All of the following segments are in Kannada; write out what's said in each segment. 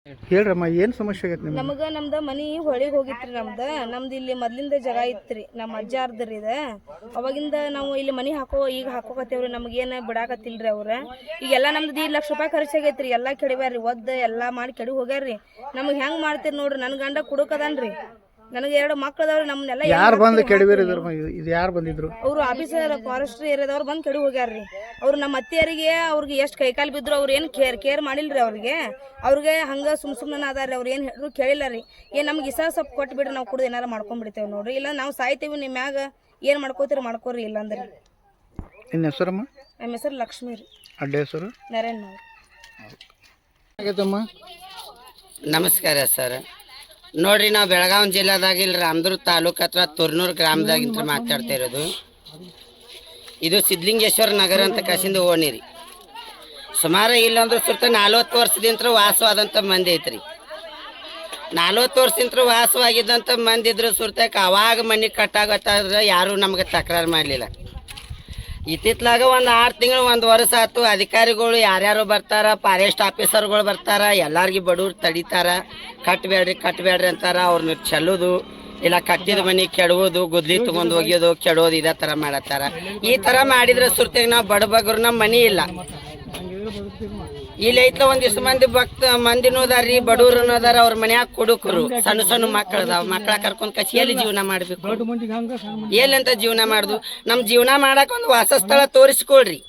ಹೇಳ್ರಮ್ಮ ಏನು ಸಮಸ್ಯೆ ಆಗೈತೆ ನಿಮ್ಗೆ? ನಮ್ದು ಮನಿ ಹೊಳಿಗೆ ಹೋಗಿತ್ರಿ. ನಮ್ದು ಇಲ್ಲಿ ಮೊದ್ಲಿಂದ ಜಾಗ ಇತ್ರಿ, ನಮ್ಮ ಅಜ್ಜಾರ್ದ್ರಿ ಇದು. ಅವಾಗಿಂದ ನಾವು ಇಲ್ಲಿ ಮನಿ ಈಗ ಹಾಕೋಕತ್ತೇವ್ರಿ. ನಮಗೇನು ಬಿಡಾಕತ್ತಿಲ್ರಿ ಅವ್ರ. ಈಗೆಲ್ಲ ನಮ್ದು 2 ಲಕ್ಷ ರೂಪಾಯಿ ಖರ್ಚಾಗೈತ್ರಿ. ಎಲ್ಲ ಕೆಡಿಬ್ಯಾರ್ರಿ, ಒದ್ದು ಎಲ್ಲ ಮಾಡಿ ಕೆಡಿ ಹೋಗ್ಯಾರ್ರಿ. ನಮಗೆ ಹೆಂಗೆ ಮಾಡ್ತೀರಿ ನೋಡ್ರಿ. ನನ್ನ ಗಂಡ ಕುಡುಕದನ್ರಿ, ನನಗೆ 2 ಮಕ್ಳು ಅದಾವ್ರಿ. ನಮ್ಮನ್ನೆಲ್ಲ ಯಾರು ಬಂದು ಕೆಡವಿರಿ? ಇದು ಯಾರು ಬಂದಿದ್ರು? ಅವರು ಆಫೀಸರ್ ಫಾರೆಸ್ಟ್ರಿ ಏರಿಯಾದವ್ರು ಬಂದು ಕೆಡಿ ಹೋಗ್ಯಾರ್ರಿ. ಅವ್ರು ನಮ್ಮ ಅತ್ತೆಯರಿಗೆ ಅವ್ರಿಗೆ ಎಷ್ಟು ಕೈಕಾಲು ಬಿದ್ರು, ಅವ್ರು ಏನು ಕೇರ್ ಮಾಡಿಲ್ರಿ. ಅವ್ರಿಗೆ ಹಂಗೆ ಸುಮ್ಮನೆ ಅದಾರ್ರಿ. ಅವ್ರು ಏನು ಹೇಳಿದ್ರು ಕೇಳಿಲ್ಲ ರೀ. ನಮ್ಗೆ ಇಸ ಸ್ವಲ್ಪ ಕೊಟ್ಟು ಬಿಡ್ರಿ, ನಾವು ಕುಡ್ದು ಏನಾರು ಮಾಡ್ಕೊಂಡ್ಬಿಡ್ತೇವೆ ನೋಡ್ರಿ. ಇಲ್ಲ ನಾವು ಸಾಯ್ತೇವೆ ನಿಮ್ಮ ಮ್ಯಾಗ, ಏನು ಮಾಡ್ಕೋತೀರಿ ಮಾಡ್ಕೋರಿ. ಇಲ್ಲಾಂದ್ರಿ. ನಿನ್ನ ಹೆಸರಮ್ಮ? ನಮ್ಮ ಹೆಸರು ಲಕ್ಷ್ಮೀ ರೀ. ಅಡ್ಡ ಹೆಸರು? ನರೇನ್. ಆಗೈತಮ್ಮ? ನಮಸ್ಕಾರ ಸರ್. ನೋಡ್ರಿ, ನಾವು ಬೆಳಗಾವಿ ಜಿಲ್ಲಾದಾಗ ಇಲ್ಲಿ ರಾಮದುರ್ಗ ತಾಲೂಕು ಹತ್ರ ತುರ್ನೂರು ಗ್ರಾಮದಾಗಿಂತ ಮಾತಾಡ್ತಾ ಇರೋದು. ಇದು ಸಿದ್ಧಲಿಂಗೇಶ್ವರ ನಗರ ಅಂತ ಕಸಿಂದ ಓಣಿರಿ. ಸುಮಾರು ಇಲ್ಲಂದ್ರೆ ಸುತ್ತ 40 ವರ್ಷದಿಂದ ವಾಸವಾದಂಥ ಮಂದಿ ಐತ್ರಿ. 40 ವರ್ಷದಿಂದ ವಾಸವಾಗಿದ್ದಂಥ ಮಂದಿ ಇದ್ರು ಸುರ್ತಕ್ಕೆ ಅವಾಗ ಮನೆ ಕಟ್ಟಾಗತ್ತಾದ್ರೆ ಯಾರೂ ನಮ್ಗೆ ತಕರಾರು ಮಾಡಲಿಲ್ಲ. ಇತ್ತಿತ್ಲಾಗ ಒಂದು 6 ತಿಂಗಳು 1 ವರ್ಷ ಆಯ್ತು. ಅಧಿಕಾರಿಗಳು ಯಾರ್ಯಾರು ಬರ್ತಾರ, ಫಾರೆಸ್ಟ್ ಆಫೀಸರ್ಗಳು ಬರ್ತಾರ, ಎಲ್ಲರಿಗೂ ಬಡವ್ರು ತಡಿತಾರ. ಕಟ್ಟಬೇಡ್ರಿ ಅಂತಾರ. ಅವ್ರನ್ನ ಚೆಲ್ಲೋದು, ಇಲ್ಲ ಕಟ್ಟಿದ ಮನೆ ಕೆಡುವುದು, ಗುದ್ಲಿ ತೊಗೊಂಡು ಒಗೆಯೋದು, ಕೆಡೋದು, ಇದೇ ಥರ ಮಾಡತ್ತಾರ. ಈ ಥರ ಮಾಡಿದ್ರೆ ಸುರ್ತಿಗೆ ನಾವು ಬಡಬಗ್ರು, ನಮ್ಮ ಮನೆ ಇಲ್ಲ. ಇಲ್ಲಿ ಐತ್ಲ ಒಂದಿಷ್ಟು ಮಂದಿನೂ ಅದಾರ್ರಿ, ಬಡವ್ರನ್ನೂ ಅದಾರ. ಅವ್ರ ಮನ್ಯಾಗ ಕುಡುಕರು, ಸಣ್ಣ ಮಕ್ಕಳು ಅದಾವ. ಮಕ್ಕಳ ಕರ್ಕೊಂಡು ಕಸಿ ಎಲ್ಲಿ ಜೀವನ ಮಾಡ್ಬೇಕು? ಎಲ್ಲಂತ ಜೀವನ ಮಾಡುದು? ನಮ್ಮ ಜೀವನ ಮಾಡಕ್ ಒಂದು ವಾಸಸ್ಥಳ ತೋರಿಸ್ಕೊಳ್ರಿ.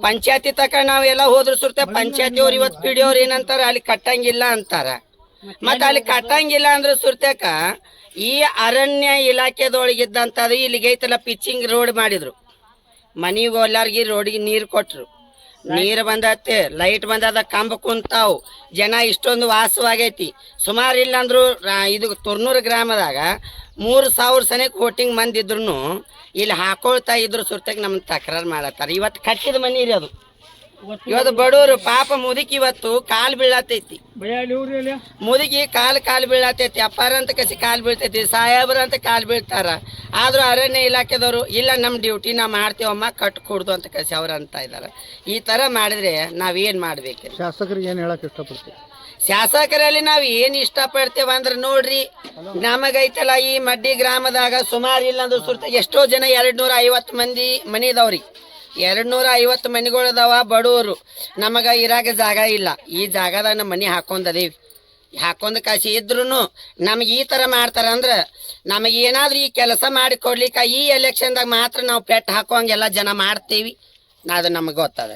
ಪಂಚಾಯತಿ ತಕ ನಾವೆಲ್ಲ ಹೋದ್ರು ಸುರ್ತೆ ಪಂಚಾಯತಿ ಅವ್ರು ಇವತ್ತು ಪಿ ಡಿ ಅವ್ರು ಏನಂತಾರ, ಅಲ್ಲಿ ಕಟ್ಟಂಗಿಲ್ಲ ಅಂತಾರ. ಮತ್ತೆ ಅಲ್ಲಿ ಕಟ್ಟಂಗಿಲ್ಲ ಅಂದ್ರೆ ಸುರ್ತಕ ಈ ಅರಣ್ಯ ಇಲಾಖೆದೊಳಗಿದ್ದಂಥದ್ದು ಇಲ್ಲಿಗೆ ಐತಲ್ಲ ಪಿಚ್ಚಿಂಗ್ ರೋಡ್ ಮಾಡಿದ್ರು. ಮನಿಗೂ ಎಲ್ಲಾರ್ಗಿ ರೋಡಿಗೆ ನೀರು ಕೊಟ್ರು. ನೀರು ಬಂದತ್ತೆ, ಲೈಟ್ ಬಂದದ, ಕಂಬ ಕುಂತಾವು, ಜನ ಇಷ್ಟೊಂದು ವಾಸವಾಗೈತಿ. ಸುಮಾರು ಇಲ್ಲಂದ್ರು ಇದು ತುರ್ನೂರು ಗ್ರಾಮದಾಗ 3000 ಸನಕ್ಕೆ ವೋಟಿಂಗ್ ಮಂದಿ ಇದ್ರು ಇಲ್ಲಿ ಹಾಕೊಳ್ತಾ ಇದ್ರು ಸುರ್ತಾಗ ನಮ್ಮನ್ನ ತಕರಾರು ಮಾಡತ್ತಾರ. ಇವತ್ತು ಕಟ್ಟಿದ ಮನಿ ರೀ ಅದು. ಇವತ್ತು ಬಡವರು ಪಾಪ ಮುದುಕಿ ಇವತ್ತು ಕಾಲು ಬೀಳತೈತಿ. ಮುದುಕಿ ಕಾಲು ಬೀಳತೈತಿ. ಅಪ್ಪಾರ ಅಂತ ಕಸಿ ಕಾಲು ಬೀಳ್ತೈತಿ, ಸಾಹೇಬ್ರ ಅಂತ ಕಾಲು ಬೀಳ್ತಾರ. ಆದ್ರೂ ಅರಣ್ಯ ಇಲಾಖೆದವರು ಇಲ್ಲ, ನಮ್ಮ ಡ್ಯೂಟಿ ನಾವು ಮಾಡ್ತೇವಮ್ಮ, ಕಟ್ ಕೊಡ್ದು ಅಂತ ಕಸಿ ಅವ್ರು ಅಂತ ಇದ್ದಾರೆ. ಈ ಥರ ಮಾಡಿದ್ರೆ ನಾವೇನು ಮಾಡ್ಬೇಕು? ಶಾಸಕರಿಗೆ ಏನು ಹೇಳಕ್ಕೆ ಇಷ್ಟಪಡ್ತೀವಿ? ಶಾಸಕರಲ್ಲಿ ನಾವು ಏನು ಇಷ್ಟಪಡ್ತೇವೆ ಅಂದ್ರೆ ನೋಡ್ರಿ, ನಮಗೈತಲ್ಲ ಈ ಮಡ್ಡಿ ಗ್ರಾಮದಾಗ ಸುಮಾರು ಇಲ್ಲಂದ್ರೆ ಸುರ್ತ ಎಷ್ಟೋ ಜನ 250 ಮಂದಿ ಮನೆ ಇದಾವ್ರಿ. 250 ಮನೆಗಳದಾವ. ಬಡವರು ನಮಗೆ ಇರಾಗ ಜಾಗ ಇಲ್ಲ. ಈ ಜಾಗದಾಗ ನಮ್ಮ ಮನೆ ಹಾಕೊಂಡದೇವಿ. ಹಾಕೊಂಡ್ ಕಾಸಿ ಇದ್ರು ನಮಗೆ ಈ ಥರ ಮಾಡ್ತಾರಂದ್ರೆ ನಮಗೆ ಏನಾದ್ರೂ ಈ ಕೆಲಸ ಮಾಡಿ ಕೊಡ್ಲಿಕ್ಕೆ ಈ ಎಲೆಕ್ಷನ್ದಾಗ ಮಾತ್ರ ನಾವು ಪೆಟ್ಟು ಹಾಕೋಂಗೆಲ್ಲ ಜನ ಮಾಡ್ತೀವಿ. ಅದು ನಮಗೆ ಗೊತ್ತದ.